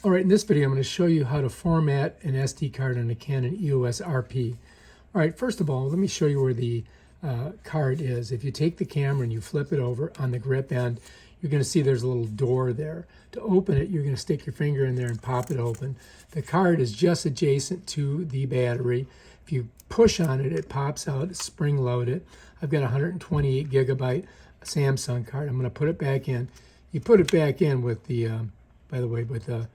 All right, in this video, I'm going to show you how to format an SD card on a Canon EOS RP. All right, first of all, let me show you where the card is. If you take the camera and you flip it over on the grip end, you're going to see there's a little door there. To open it, you're going to stick your finger in there and pop it open. The card is just adjacent to the battery. If you push on it, it pops out. It's spring-loaded. I've got a 128 gigabyte Samsung card. I'm going to put it back in. You put it back in with the, by the way, with the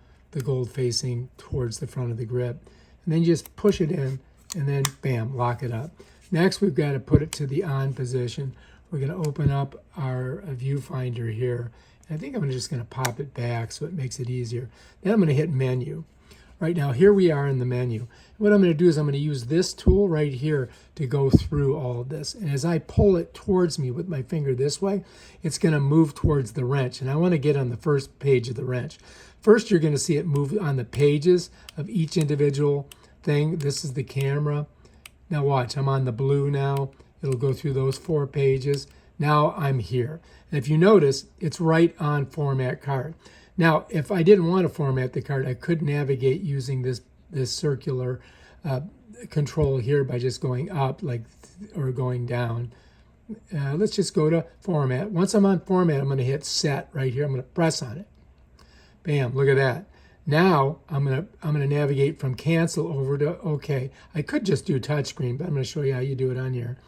gold facing towards the front of the grip. And then you just push it in and then bam, lock it up. Next, we've got to put it to the on position. We're going to open up our viewfinder here. And I think I'm just going to pop it back so it makes it easier. Then I'm going to hit menu. Right now, here we are in the menu. What I'm going to do is I'm going to use this tool right here to go through all of this. And as I pull it towards me with my finger this way, it's going to move towards the wrench. And I want to get on the first page of the wrench. First, you're going to see it move on the pages of each individual thing. This is the camera. Now watch, I'm on the blue now. It'll go through those 4 pages. Now I'm here. And if you notice, it's right on format card. Now, if I didn't want to format the card, I could navigate using this circular control here by just going up or going down. Let's just go to format. Once I'm on format, I'm going to hit set right here. I'm going to press on it. Bam, look at that. Now I'm gonna navigate from cancel over to OK. I could just do touchscreen, but I'm going to show you how you do it on here.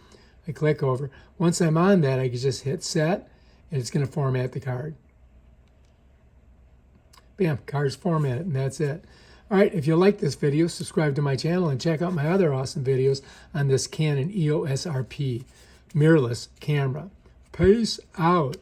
I click over. Once I'm on that, I can just hit set, and it's going to format the card. Bam, card's formatted, and that's it. All right, if you like this video, subscribe to my channel and check out my other awesome videos on this Canon EOS RP mirrorless camera. Peace out.